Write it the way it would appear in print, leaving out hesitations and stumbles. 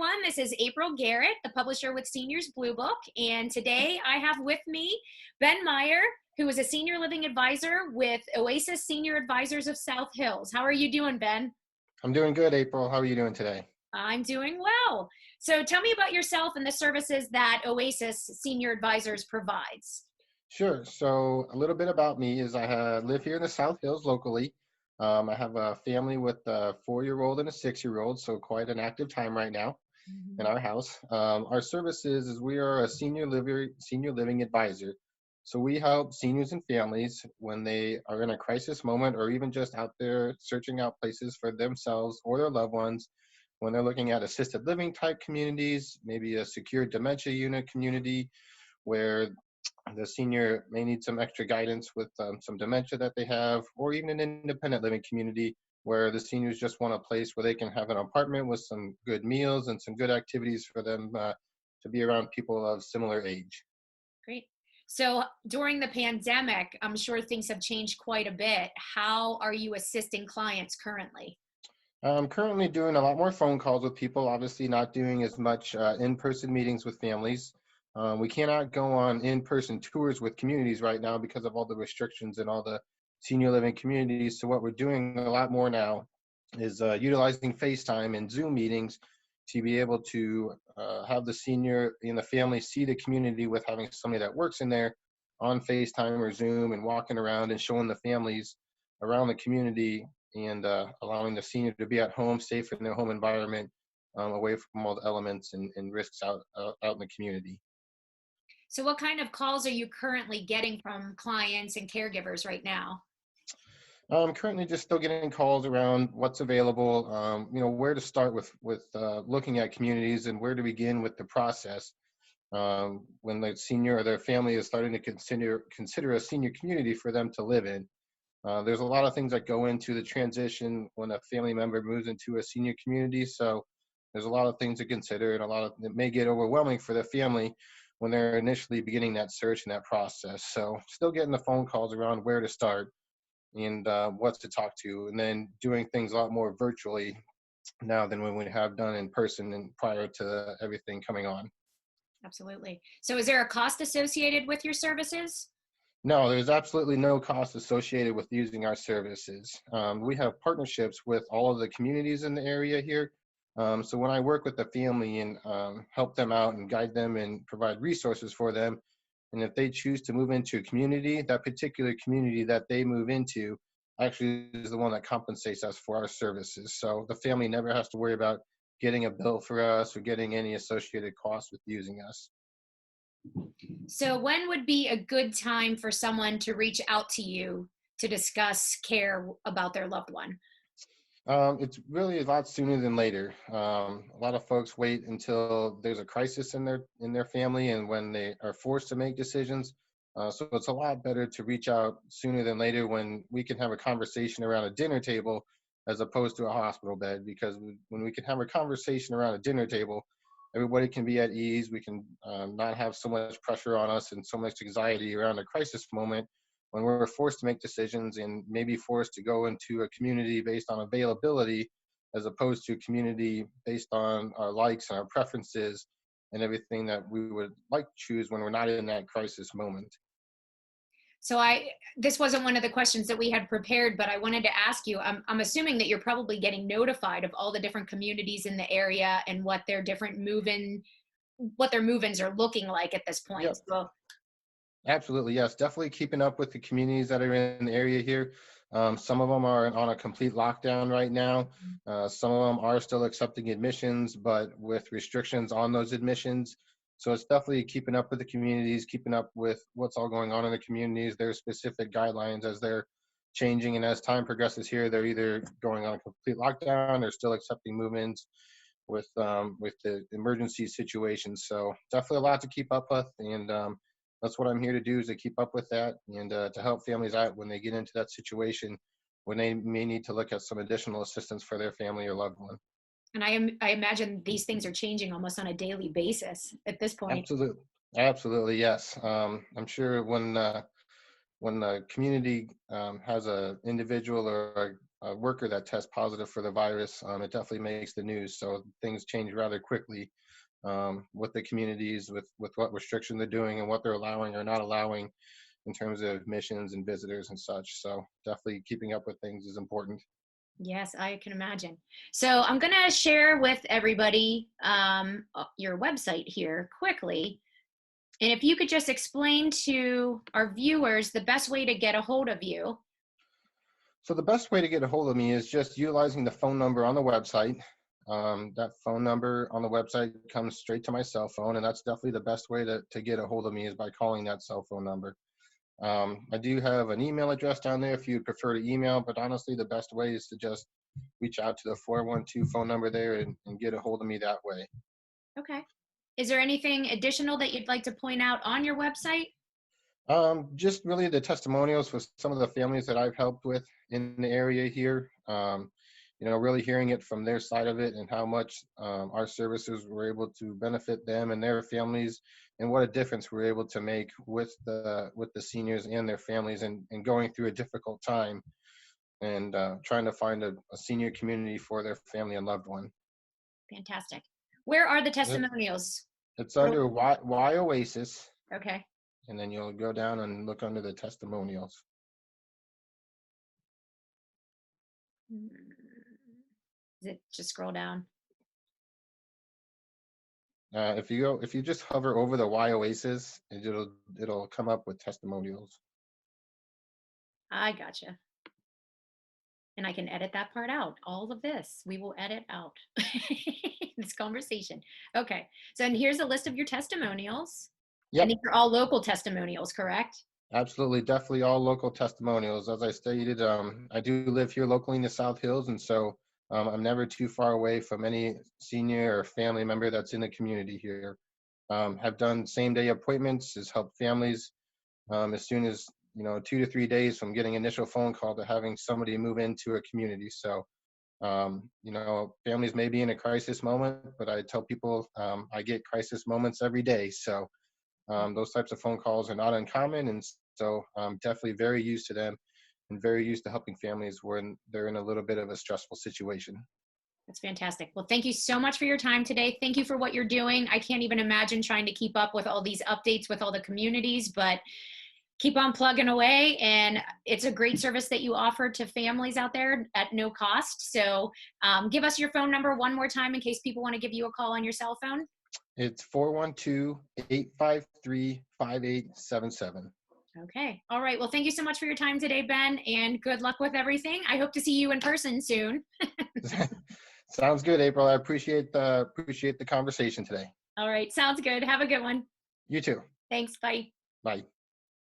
everyone. This is April Garrett, the publisher with Seniors Blue Book. And today I have with me Ben Meyer, who is a senior living advisor with Oasis Senior Advisors of South Hills. How are you doing, Ben? I'm doing good, April. How are you doing today? I'm doing well. So tell me about yourself and the services that Oasis Senior Advisors provides. Sure. So a little bit about me is live here in the South Hills locally. I have a family with a 4-year-old and a 6-year-old, so quite an active time right now in our house. Our services is we are a senior living advisor. So we help seniors and families when they are in a crisis moment or even just out there searching out places for themselves or their loved ones when they're looking at assisted living type communities, maybe a secure dementia unit community where the senior may need some extra guidance with some dementia that they have, or even an independent living community where the seniors just want a place where they can have an apartment with some good meals and some good activities for them to be around people of similar age. Great. So during the pandemic, I'm sure things have changed quite a bit. How are you assisting clients currently? I'm currently doing a lot more phone calls with people, obviously not doing as much in-person meetings with families. We cannot go on in-person tours with communities right now because of all the restrictions in all the senior living communities. So what we're doing a lot more now is utilizing FaceTime and Zoom meetings to be able to have the senior and the family see the community with having somebody that works in there on FaceTime or Zoom and walking around and showing the families around the community and allowing the senior to be at home, safe in their home environment, away from all the elements and risks out in the community. So what kind of calls are you currently getting from clients and caregivers right now? I'm currently just still getting calls around what's available, where to start with looking at communities and where to begin with the process. When the senior or their family is starting to consider a senior community for them to live in. There's a lot of things that go into the transition when a family member moves into a senior community. So there's a lot of things to consider, and it may get overwhelming for the family when they're initially beginning that search and that process. So still getting the phone calls around where to start and what to talk to, and then doing things a lot more virtually now than when we have done in person and prior to everything coming on. Absolutely. So is there a cost associated with your services? No, there's absolutely no cost associated with using our services. We have partnerships with all of the communities in the area here. So when I work with the family and help them out and guide them and provide resources for them, and if they choose to move into a community, that particular community that they move into actually is the one that compensates us for our services. So the family never has to worry about getting a bill for us or getting any associated costs with using us. So when would be a good time for someone to reach out to you to discuss care about their loved one? It's really a lot sooner than later. A lot of folks wait until there's a crisis in their family and when they are forced to make decisions. So it's a lot better to reach out sooner than later when we can have a conversation around a dinner table as opposed to a hospital bed. Because when we can have a conversation around a dinner table, everybody can be at ease. We can not have so much pressure on us and so much anxiety around a crisis moment when we're forced to make decisions and maybe forced to go into a community based on availability as opposed to a community based on our likes and our preferences and everything that we would like to choose when we're not in that crisis moment. So this wasn't one of the questions that we had prepared, but I wanted to ask you, I'm assuming that you're probably getting notified of all the different communities in the area and what their move-ins are looking like at this point. Yep, So absolutely. Yes, definitely keeping up with the communities that are in the area here. Some of them are on a complete lockdown right now. Some of them are still accepting admissions, but with restrictions on those admissions. So it's definitely keeping up with the communities, keeping up with what's all going on in the communities, their specific guidelines as they're changing. And as time progresses here, they're either going on a complete lockdown or still accepting movements with the emergency situations. So definitely a lot to keep up with. And that's what I'm here to do, is to keep up with that and to help families out when they get into that situation when they may need to look at some additional assistance for their family or loved one. and I imagine these things are changing almost on a daily basis at this point. Absolutely, absolutely, yes. I'm sure when the community has a individual or a worker that tests positive for the virus, it definitely makes the news. So things change rather quickly with the communities, with what restriction they're doing and what they're allowing or not allowing in terms of missions and visitors and such. So definitely keeping up with things is important. Yes, I can imagine. So I'm going to share with everybody your website here quickly. And if you could just explain to our viewers the best way to get a hold of you. So the best way to get a hold of me is just utilizing the phone number on the website. That phone number on the website comes straight to my cell phone, and that's definitely the best way to get a hold of me is by calling that cell phone number. I do have an email address down there if you prefer to email, but honestly, the best way is to just reach out to the 412 phone number there and get a hold of me that way. Okay. Is there anything additional that you'd like to point out on your website? Just really the testimonials with some of the families that I've helped with in the area here. Really hearing it from their side of it and how much our services were able to benefit them and their families, and what a difference we're able to make with the seniors and their families, and going through a difficult time, and trying to find a senior community for their family and loved one. Fantastic. Where are the It- testimonials? It's under Why Oasis, Okay. and then you'll go down and look under the testimonials. Is it just scroll down? If you just hover over the Y Oasis, it'll come up with testimonials. I gotcha. And I can edit that part out. All of this we will edit out this conversation. Okay. So, and here's a list of your testimonials. And Yep, these are all local testimonials, correct? absolutely, definitely all local testimonials. As I stated, I do live here locally in the South Hills, and so I'm never too far away from any senior or family member that's in the community here. Have done same day appointments, has helped families as soon as 2 to 3 days from getting initial phone call to having somebody move into a community. So families may be in a crisis moment, but I tell people I get crisis moments every day. So those types of phone calls are not uncommon, and so I'm definitely very used to them and very used to helping families when they're in a little bit of a stressful situation. That's fantastic. Well, thank you so much for your time today. Thank you for what you're doing. I can't even imagine trying to keep up with all these updates with all the communities, but keep on plugging away. And it's a great service that you offer to families out there at no cost. So give us your phone number one more time in case people want to give you a call on your cell phone. It's 412-853-5877. Okay. All right. Well, thank you so much for your time today, Ben, and good luck with everything. I hope to see you in person soon. Sounds good, April. I appreciate the conversation today. All right. Sounds good. Have a good one. You too. Thanks. Bye. Bye.